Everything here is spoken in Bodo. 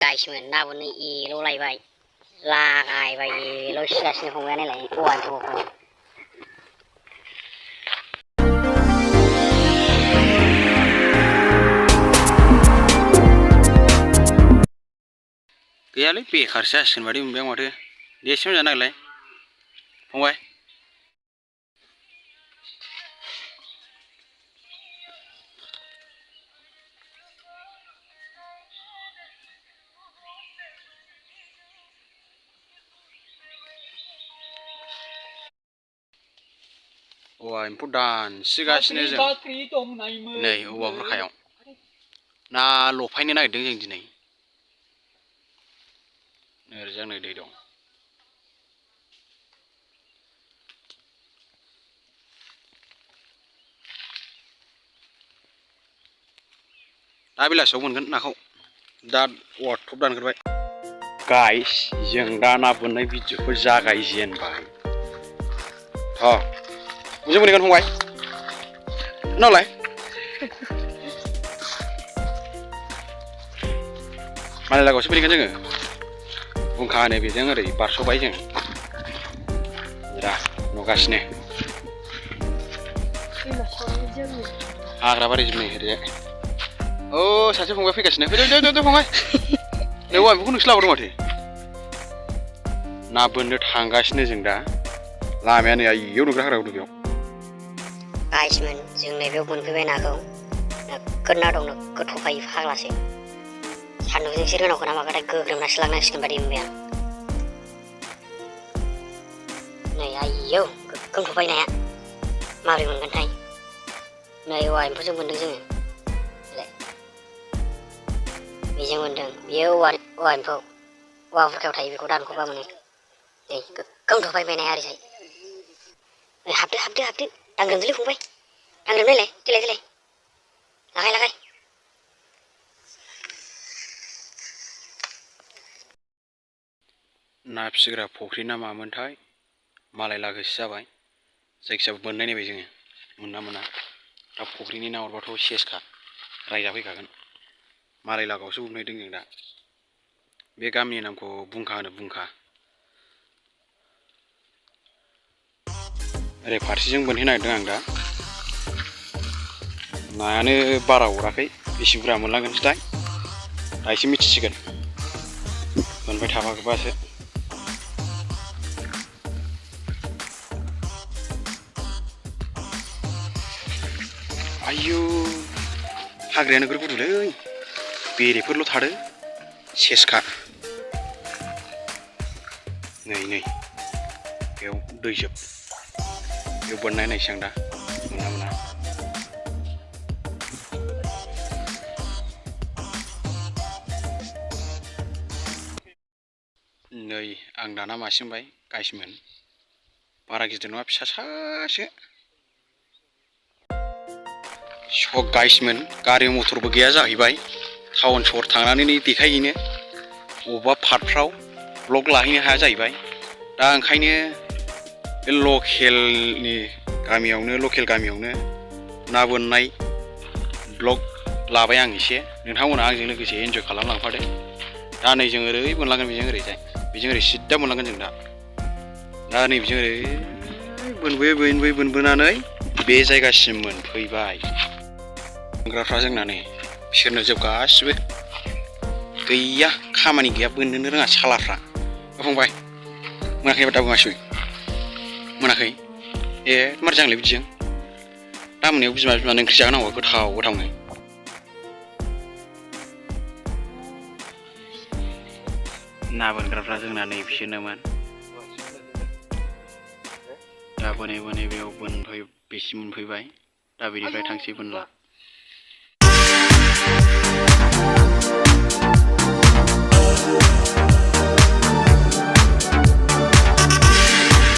गाइसमोन ना बोननो एल'लायबाय लागायबाय एल' सिगासिनो फंबाया नायलाय औवा एम्फौखौ गैयालै बेखारसो जासिगोन बादि मोनबाय आं माथो दे एसे मोजां नागिरलाय फंबाय औवा एम्फौ दानसिगासिनो जों नै औवा बुरखायाव ना लफायनो नागिरदों जों दिनै ओरैजाय नै दै दं दा बेलासियाव मोनगोन नाखौ दा औवा थब दानग्रोबाय गाइस जों दा ना बोननाय भिडिअखौ जागायजेनबाय मोनसे मोनगोन फंबाय उनावलाय मालाय लागोआवसो फैगोन जोङो बुंखा होनो बेजों ओरै बारस'बाय जों दा नुगासिनो हाग्रा बारि जोबनाय ओरैजाय औ सासे फंबाय फैगासिनो फैदो फंबाय नै औवा एम्फौखौ नोंसो लाबोदों माथो ना बोननो थांगासिनो जों दा लामाया नै आयौ नुग्रा हाग्रा गुदु बेयाव गाइसमोन जों नैबेयाव बोनफैबाय नाखौ नोगोद ना दं नोगोद थफायो फाग्लासो सान्दुंजोंसो रोनावखौ ना माबाथाय गोग्रोमनासो लांनांसिगोन बादि मोनबाय आं नै आयौ गोगोम थफायो नाया माबोरै मोनगोनथाय नै औवा एम्फौजों बोनदों जोङो बेजों मोनदों बेयो औवा एम्फौ औवा बुरखायाव थायो बेखौ दानख'बा मोनो नै गोगोम थफायबाय नाया ओरैजाय हाबदो दांग्रोमदोलै फंबाय दांग्रोमनायलाय देलाय लागाय ना फिसिग्रा फुख्रि ना मामोनथाय मालाय लागोसो जाबाय जायखिजाया बोननाय नायबाय जोङो मोना दा फुख्रिनि ना हरबाथ' सेसखा रायजाफैखागोन मालाय लागोआवसो बोनहैदों जों दा बे गामिनि नामखौ बुंखा होनो बुंखा ओरै फारसेजों बोनहैनो नागिरदों आं दा नायानो बारा हराखै बेसे बुरजा मोनलांगोनसोथाय दा एसे मिथिसिगोन बोनबाय थाबासो आयौ हाग्राया नोगोर गुदुलै बेरेफोरल' थादो सेसखा नै बेयाव दै जोब बेयाव बोननाय नायसै आं दा मोना नै आं दाना मासे मोनबाय गाइसमोन बारा गिदिर नङा फिसासासो सक गाइसमोन गारि मथरबो गैया जाहैबाय टाउन सहर थांनानै देखायहैनो बबेबा पार्कफ्राव ब्लग लाहैनो हाया जाहैबाय दा ओंखायनो बे लकेल गामियावनो ना बोननाय ब्लग लाबाय आं एसे नोंथांमोना आंजों लोगोसे एन्जय खालामलांफादो दा नै जों ओरै बोनलांगोन बेजों ओरै सिद्दा बोनलांगोन जों दा नै बेजों ओरै बोनबोनानै बे जायगासिम मोनफैबाय बोनग्राफ्रा जोंना नै बिसोरनो जोब गासिबो गैया खामानि गैया बोननोनो रोङा सालाफ्रा फंबाय मोनाखै दाबो मासेबो मोनाखै मारै जांलै बिदिजों दा मोनायाव बिमा ओंख्रि जाहोनांगौ गोथावनो ना बोनग्राफ्रा जोंना नै बिसोरनोमोन दा बोनै बेयाव बेसिम मोनफैबाय दा बेनिफ्राय थांसै बोनला